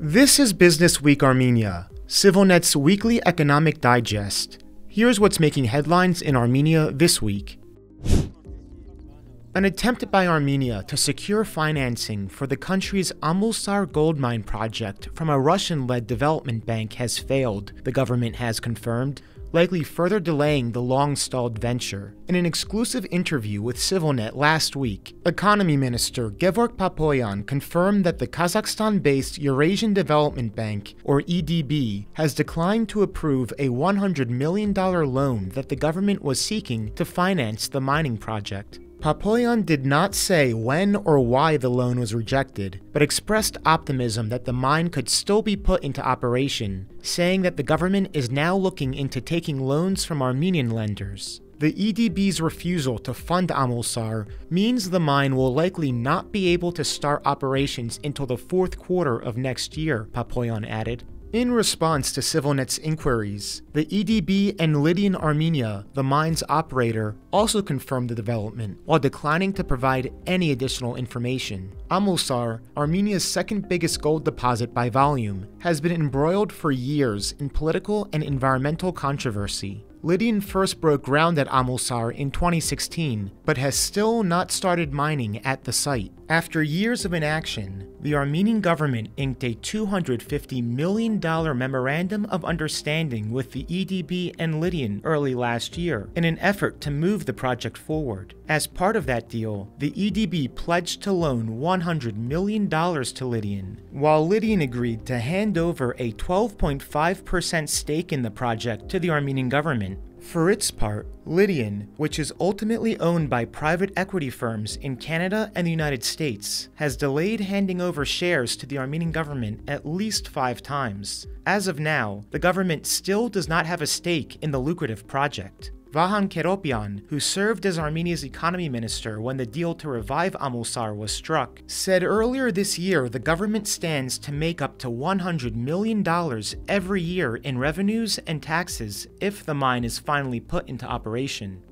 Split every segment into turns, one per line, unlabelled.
This is Business Week Armenia, CivilNet's weekly economic digest. Here's what's making headlines in Armenia this week. An attempt by Armenia to secure financing for the country's Amulsar gold mine project from a Russian-led development bank has failed, the government has confirmed, likely further delaying the long-stalled venture. In an exclusive interview with CivilNet last week, Economy Minister Gevorg Papoyan confirmed that the Kazakhstan-based Eurasian Development Bank, or EDB, has declined to approve a $100 million loan that the government was seeking to finance the mining project. Papoyan did not say when or why the loan was rejected, but expressed optimism that the mine could still be put into operation, saying that the government is now looking into taking loans from Armenian lenders. The EDB's refusal to fund Amulsar means the mine will likely not be able to start operations until the fourth quarter of next year, Papoyan added. In response to CivilNet's inquiries, the EDB and Lydian Armenia, the mine's operator, also confirmed the development, while declining to provide any additional information. Amulsar, Armenia's second biggest gold deposit by volume, has been embroiled for years in political and environmental controversy. Lydian first broke ground at Amulsar in 2016, but has still not started mining at the site. After years of inaction, the Armenian government inked a $250 million memorandum of understanding with the EDB and Lydian early last year in an effort to move the project forward. As part of that deal, the EDB pledged to loan $100 million to Lydian, while Lydian agreed to hand over a 12.5% stake in the project to the Armenian government. For its part, Lydian, which is ultimately owned by private equity firms in Canada and the United States, has delayed handing over shares to the Armenian government at least 5 times. As of now, the government still does not have a stake in the lucrative project. Vahan Keropyan, who served as Armenia's economy minister when the deal to revive Amulsar was struck, said earlier this year the government stands to make up to $100 million every year in revenues and taxes if the mine is finally put into operation.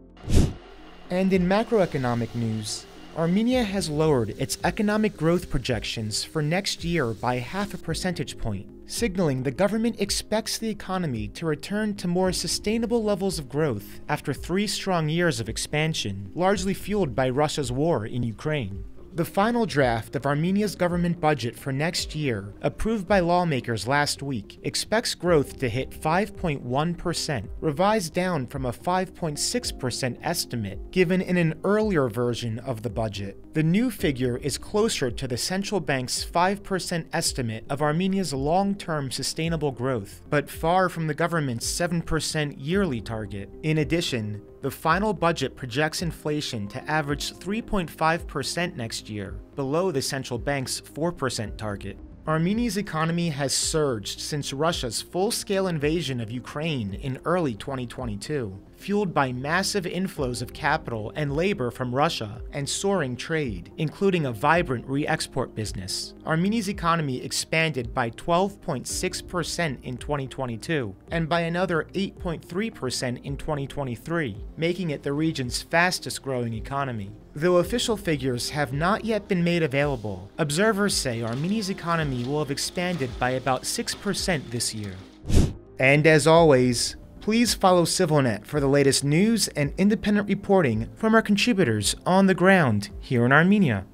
And in macroeconomic news, Armenia has lowered its economic growth projections for next year by 0.5 percentage point, signaling the government expects the economy to return to more sustainable levels of growth after 3 strong years of expansion, largely fueled by Russia's war in Ukraine. The final draft of Armenia's government budget for next year, approved by lawmakers last week, expects growth to hit 5.1%, revised down from a 5.6% estimate given in an earlier version of the budget. The new figure is closer to the central bank's 5% estimate of Armenia's long-term sustainable growth, but far from the government's 7% yearly target. In addition, the final budget projects inflation to average 3.5% next year, below the central bank's 4% target. Armenia's economy has surged since Russia's full-scale invasion of Ukraine in early 2022, fueled by massive inflows of capital and labor from Russia and soaring trade, including a vibrant re-export business. Armenia's economy expanded by 12.6% in 2022 and by another 8.3% in 2023, making it the region's fastest-growing economy. Though official figures have not yet been made available, observers say Armenia's economy will have expanded by about 6% this year. And as always, please follow CivilNet for the latest news and independent reporting from our contributors on the ground here in Armenia.